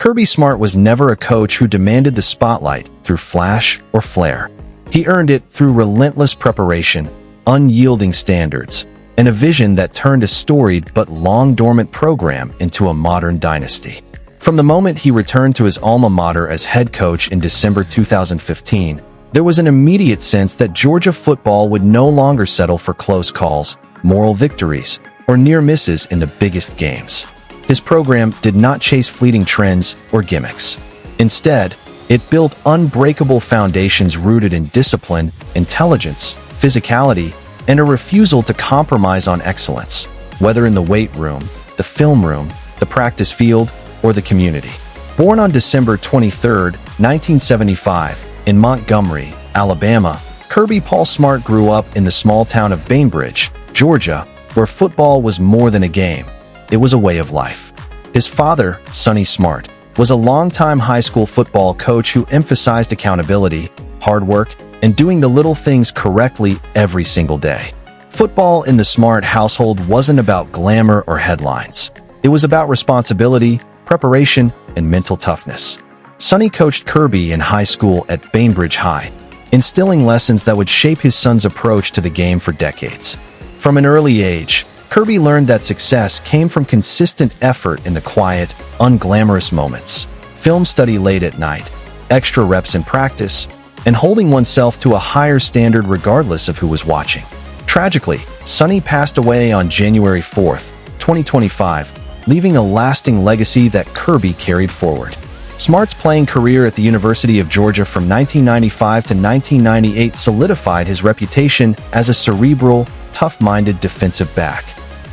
Kirby Smart was never a coach who demanded the spotlight through flash or flair. He earned it through relentless preparation, unyielding standards, and a vision that turned a storied but long-dormant program into a modern dynasty. From the moment he returned to his alma mater as head coach in December 2015, there was an immediate sense that Georgia football would no longer settle for close calls, moral victories, or near misses in the biggest games. His program did not chase fleeting trends or gimmicks. Instead, it built unbreakable foundations rooted in discipline, intelligence, physicality, and a refusal to compromise on excellence, whether in the weight room, the film room, the practice field, or the community. Born on December 23, 1975, in Montgomery, Alabama, Kirby Paul Smart grew up in the small town of Bainbridge, Georgia, where football was more than a game. It was a way of life. His father, Sonny Smart, was a longtime high school football coach who emphasized accountability, hard work, and doing the little things correctly every single day. Football in the Smart household wasn't about glamour or headlines. It was about responsibility, preparation, and mental toughness. Sonny coached Kirby in high school at Bainbridge High, instilling lessons that would shape his son's approach to the game for decades. From an early age, Kirby learned that success came from consistent effort in the quiet, unglamorous moments, film study late at night, extra reps in practice, and holding oneself to a higher standard regardless of who was watching. Tragically, Sonny passed away on January 4, 2025, leaving a lasting legacy that Kirby carried forward. Smart's playing career at the University of Georgia from 1995 to 1998 solidified his reputation as a cerebral, tough-minded defensive back.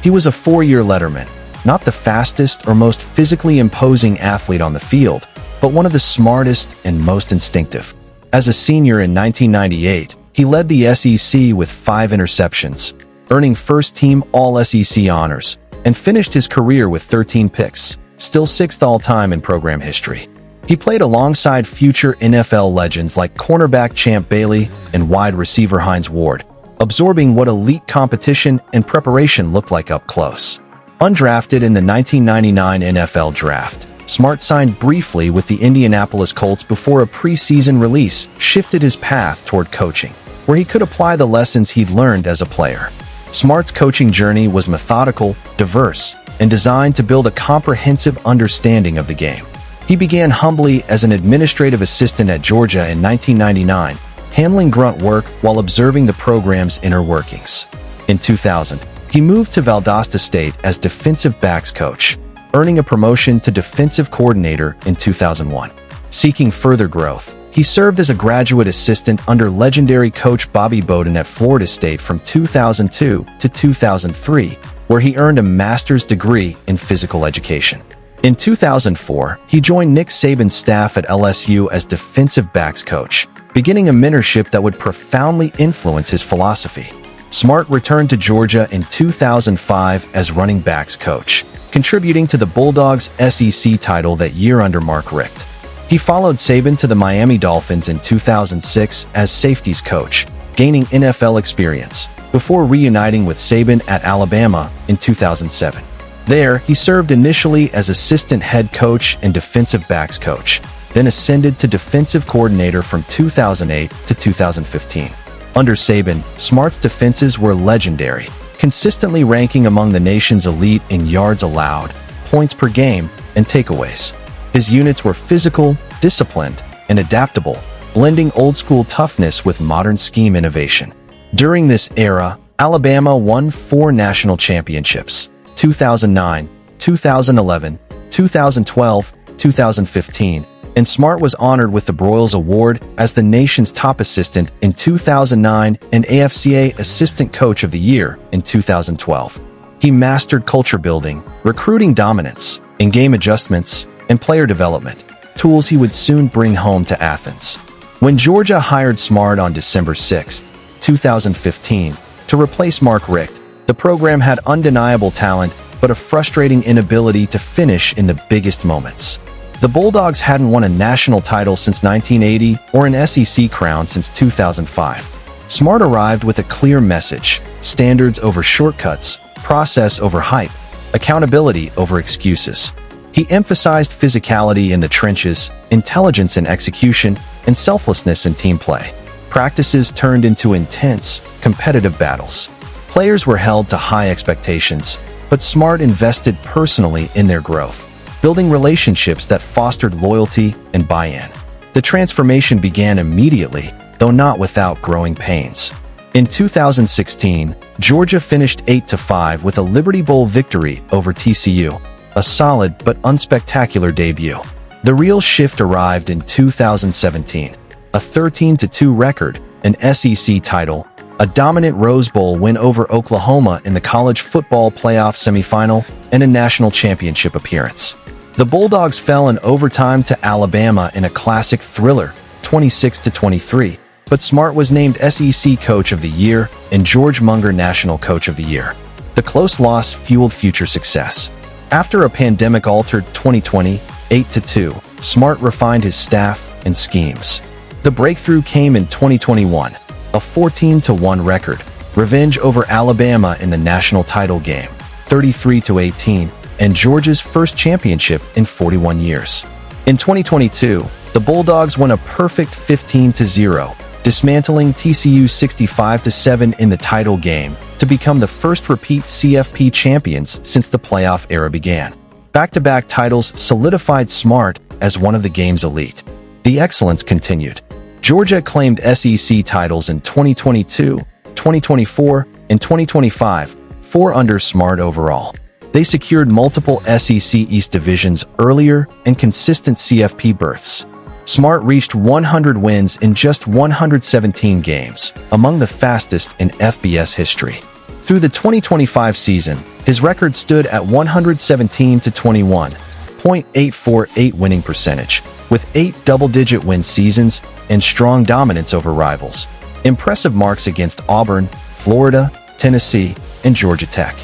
He was a four-year letterman, not the fastest or most physically imposing athlete on the field, but one of the smartest and most instinctive. As a senior in 1998, he led the SEC with 5 interceptions, earning first-team All-SEC honors, and finished his career with 13 picks, still 6th all-time in program history. He played alongside future NFL legends like cornerback Champ Bailey and wide receiver Hines Ward, absorbing what elite competition and preparation looked like up close. Undrafted in the 1999 NFL Draft, Smart signed briefly with the Indianapolis Colts before a preseason release shifted his path toward coaching, where he could apply the lessons he'd learned as a player. Smart's coaching journey was methodical, diverse, and designed to build a comprehensive understanding of the game. He began humbly as an administrative assistant at Georgia in 1999, handling grunt work while observing the program's inner workings. In 2000, he moved to Valdosta State as defensive backs coach, earning a promotion to defensive coordinator in 2001. Seeking further growth, he served as a graduate assistant under legendary coach Bobby Bowden at Florida State from 2002 to 2003, where he earned a master's degree in physical education. In 2004, he joined Nick Saban's staff at LSU as defensive backs coach, beginning a mentorship that would profoundly influence his philosophy. Smart returned to Georgia in 2005 as running backs coach, contributing to the Bulldogs' SEC title that year under Mark Richt. He followed Saban to the Miami Dolphins in 2006 as safeties coach, gaining NFL experience, before reuniting with Saban at Alabama in 2007. There, he served initially as assistant head coach and defensive backs coach, then ascended to defensive coordinator from 2008 to 2015. Under Saban, Smart's defenses were legendary, consistently ranking among the nation's elite in yards allowed, points per game, and takeaways. His units were physical, disciplined, and adaptable, blending old-school toughness with modern scheme innovation. During this era, Alabama won 4 national championships: 2009, 2011, 2012, 2015, and Smart was honored with the Broyles Award as the nation's top assistant in 2009 and AFCA Assistant Coach of the Year in 2012. He mastered culture building, recruiting dominance, in-game adjustments, and player development, tools he would soon bring home to Athens. When Georgia hired Smart on December 6, 2015, to replace Mark Richt, the program had undeniable talent, but a frustrating inability to finish in the biggest moments. The Bulldogs hadn't won a national title since 1980 or an SEC crown since 2005. Smart arrived with a clear message: standards over shortcuts, process over hype, accountability over excuses. He emphasized physicality in the trenches, intelligence in execution, and selflessness in team play. Practices turned into intense, competitive battles. Players were held to high expectations, but Smart invested personally in their growth, building relationships that fostered loyalty and buy-in. The transformation began immediately, though not without growing pains. In 2016, Georgia finished 8-5 with a Liberty Bowl victory over TCU, a solid but unspectacular debut. The real shift arrived in 2017, a 13-2 record, an SEC title, a dominant Rose Bowl win over Oklahoma in the college football playoff semifinal, and a national championship appearance. The Bulldogs fell in overtime to Alabama in a classic thriller, 26-23, but Smart was named SEC Coach of the Year and George Munger National Coach of the Year. The close loss fueled future success. After a pandemic-altered 2020, 8-2, Smart refined his staff and schemes. The breakthrough came in 2021, a 14-1 record, revenge over Alabama in the national title game, 33-18, and Georgia's first championship in 41 years. In 2022, the Bulldogs won a perfect 15-0, dismantling TCU 65-7 in the title game to become the first repeat CFP champions since the playoff era began. Back-to-back titles solidified Smart as one of the game's elite. The excellence continued. Georgia claimed SEC titles in 2022, 2024, and 2025, 4 under Smart overall. They secured multiple SEC East divisions earlier and consistent CFP berths. Smart reached 100 wins in just 117 games, among the fastest in FBS history. Through the 2025 season, his record stood at 117-21, .848 winning percentage, with 8 double-digit win seasons and strong dominance over rivals. Impressive marks against Auburn, Florida, Tennessee, and Georgia Tech.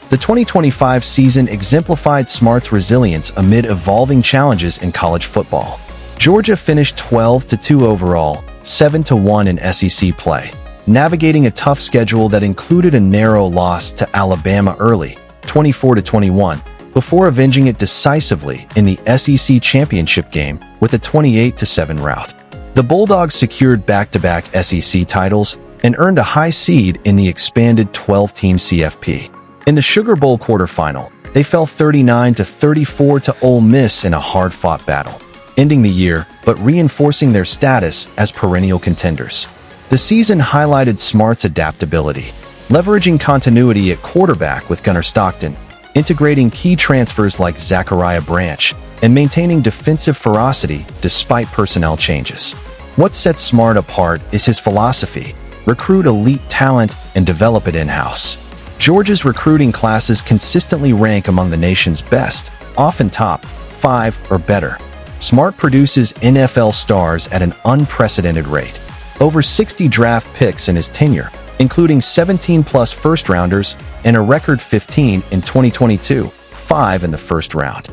The 2025 season exemplified Smart's resilience amid evolving challenges in college football. Georgia finished 12-2 overall, 7-1 in SEC play, navigating a tough schedule that included a narrow loss to Alabama early, 24-21, before avenging it decisively in the SEC championship game with a 28-7 rout. The Bulldogs secured back-to-back SEC titles and earned a high seed in the expanded 12-team CFP. In the Sugar Bowl quarterfinal, they fell 39-34 to Ole Miss in a hard-fought battle, ending the year but reinforcing their status as perennial contenders. The season highlighted Smart's adaptability, leveraging continuity at quarterback with Gunnar Stockton, integrating key transfers like Zachariah Branch, and maintaining defensive ferocity despite personnel changes. What sets Smart apart is his philosophy: recruit elite talent and develop it in-house. Georgia's recruiting classes consistently rank among the nation's best, often top 5 or better. Smart produces NFL stars at an unprecedented rate. Over 60 draft picks in his tenure, including 17+ first-rounders and a record 15 in 2022, 5 in the first round.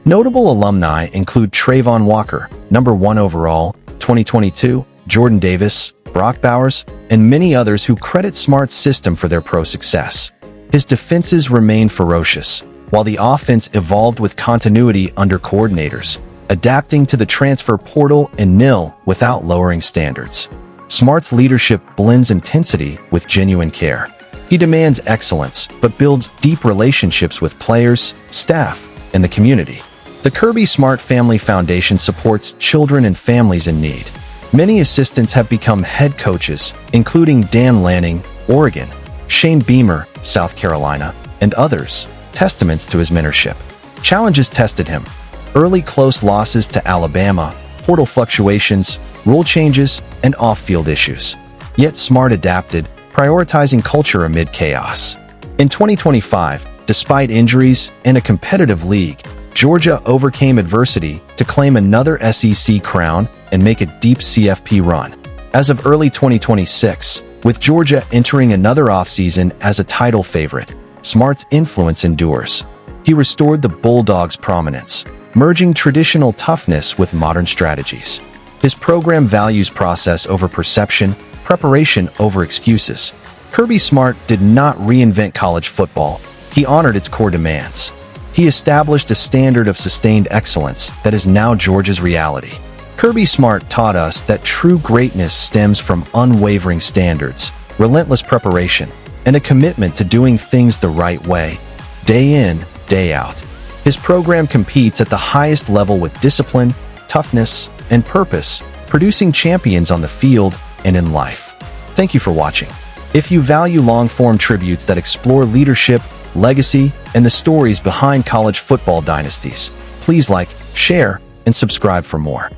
Notable alumni include Trayvon Walker, number 1 overall, 2022, Jordan Davis, Brock Bowers, and many others who credit Smart's system for their pro success. His defenses remain ferocious, while the offense evolved with continuity under coordinators, adapting to the transfer portal and NIL without lowering standards. Smart's leadership blends intensity with genuine care. He demands excellence, but builds deep relationships with players, staff, and the community. The Kirby Smart Family Foundation supports children and families in need. Many assistants have become head coaches, including Dan Lanning, Oregon, Shane Beamer, South Carolina, and others, testaments to his mentorship. Challenges tested him: early close losses to Alabama, portal fluctuations, rule changes, and off-field issues. Yet Smart adapted, prioritizing culture amid chaos. In 2025, despite injuries and a competitive league, Georgia overcame adversity to claim another SEC crown and make a deep CFP run. As of early 2026, with Georgia entering another offseason as a title favorite, Smart's influence endures. He restored the Bulldogs' prominence, merging traditional toughness with modern strategies. His program values process over perception, preparation over excuses. Kirby Smart did not reinvent college football. He honored its core demands: He established a standard of sustained excellence that is now Georgia's reality. Kirby Smart taught us that true greatness stems from unwavering standards, relentless preparation, and a commitment to doing things the right way, day in, day out. His program competes at the highest level with discipline, toughness, and purpose, producing champions on the field and in life. Thank you for watching. If you value long-form tributes that explore leadership, legacy, and the stories behind college football dynasties, please like, share, and subscribe for more.